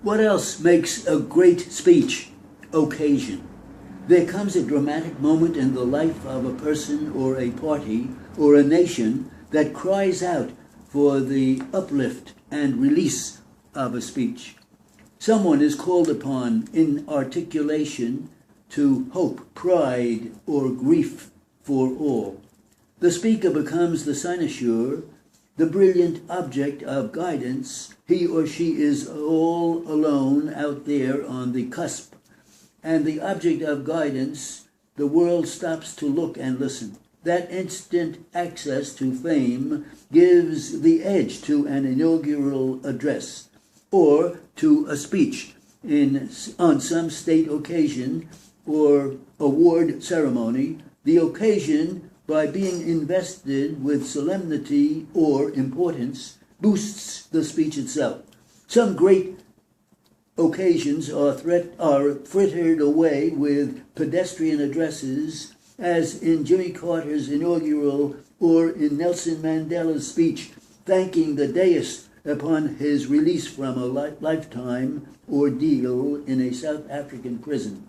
What else makes a great speech? Occasion. There comes a dramatic moment in the life of a person or a party or a nation that cries out for the uplift and release of a speech. Someone is called upon in articulation to hope, pride, or grief for all. The speaker becomes the cynosure, the brilliant object of guidance. He or she is all alone out there on the cusp. And the object of guidance, the world stops to look and listen. That instant access to fame gives the edge to an inaugural address or to a speech on some state occasion or award ceremony. The occasion, by being invested with solemnity or importance, boosts the speech itself. Some great occasions are frittered away with pedestrian addresses, as in Jimmy Carter's inaugural or in Nelson Mandela's speech thanking the deist upon his release from a lifetime ordeal in a South African prison.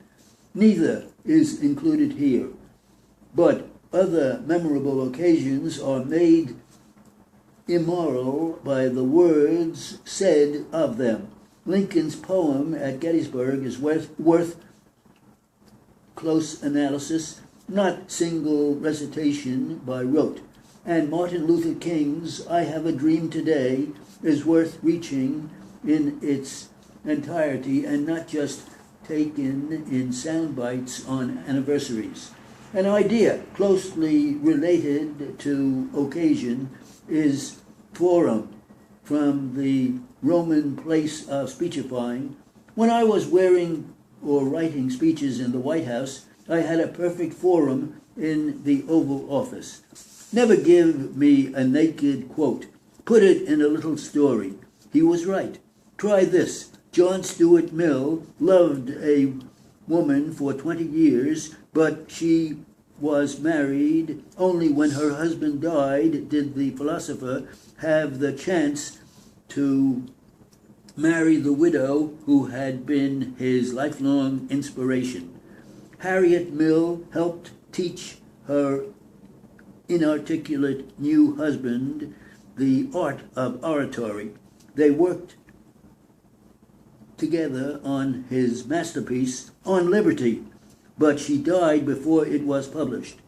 Neither is included here, but other memorable occasions are made immoral by the words said of them. Lincoln's poem at Gettysburg is worth close analysis, not single recitation by rote. And Martin Luther King's I Have a Dream Today is worth reaching in its entirety and not just taken in sound bites on anniversaries. An idea closely related to occasion is forum, from the Roman place of speechifying. When I was wearing or writing speeches in the White House, I had a perfect forum in the Oval Office. Never give me a naked quote. Put it in a little story. He was right. Try this. John Stuart Mill loved a woman for 20 years, but she was married only when her husband died did the philosopher have the chance to marry the widow who had been his lifelong inspiration. Harriet Mill helped teach her inarticulate new husband the art of oratory. They worked together on his masterpiece, On Liberty, but she died before it was published.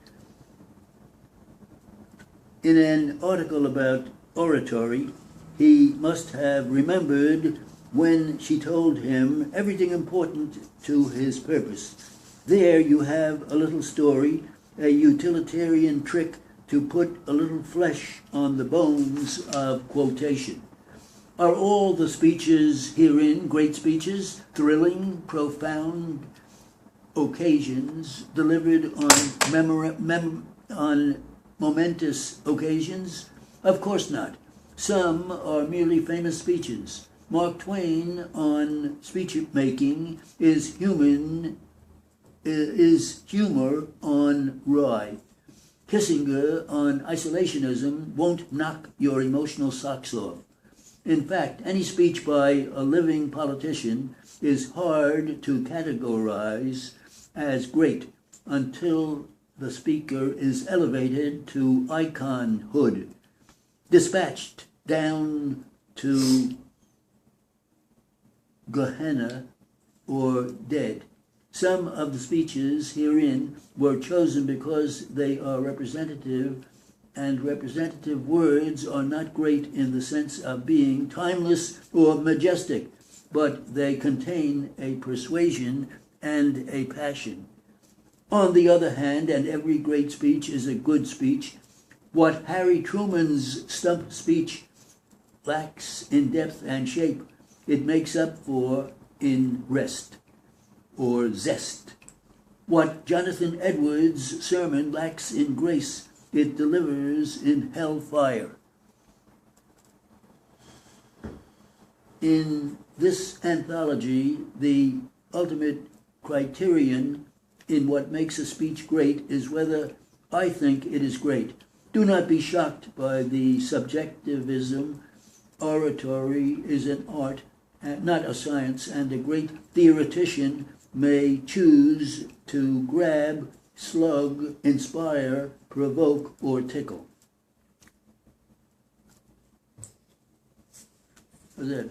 In an article about oratory, he must have remembered when she told him everything important to his purpose. There you have a little story, a utilitarian trick to put a little flesh on the bones of quotation. Are all the speeches herein great speeches, thrilling, profound occasions, delivered on momentous occasions? Of course not. Some are merely famous speeches. Mark Twain on speech making is humor on rye. Kissinger on isolationism won't knock your emotional socks off. In fact, any speech by a living politician is hard to categorize as great until the speaker is elevated to iconhood, dispatched down to Gehenna or dead. Some of the speeches herein were chosen because they are representative, and representative words are not great in the sense of being timeless or majestic, but they contain a persuasion and a passion. On the other hand, and every great speech is a good speech, what Harry Truman's stump speech lacks in depth and shape, it makes up for in rest or zest. What Jonathan Edwards' sermon lacks in grace, it delivers in hellfire. In this anthology, the ultimate criterion in what makes a speech great is whether I think it is great. Do not be shocked by the subjectivism. Oratory is an art not a science, and a great theoretician may choose to grab, slug, inspire, provoke, or tickle. How's that?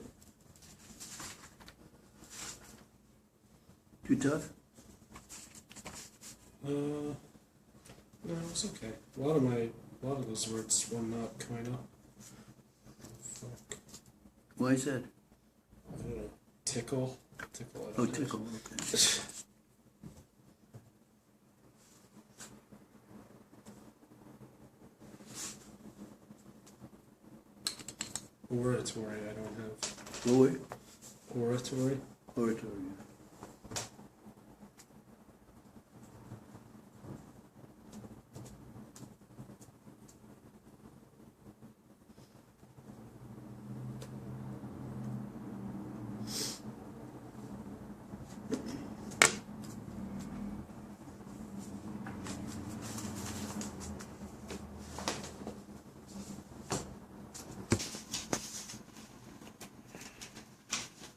Too tough? No, it's okay. A lot of those words were not coming up. Fuck. Why is that? I don't know. Tickle. Tickle. I Oh, don't know. tickle, okay. Oratory. I don't have Or oratory. oratory.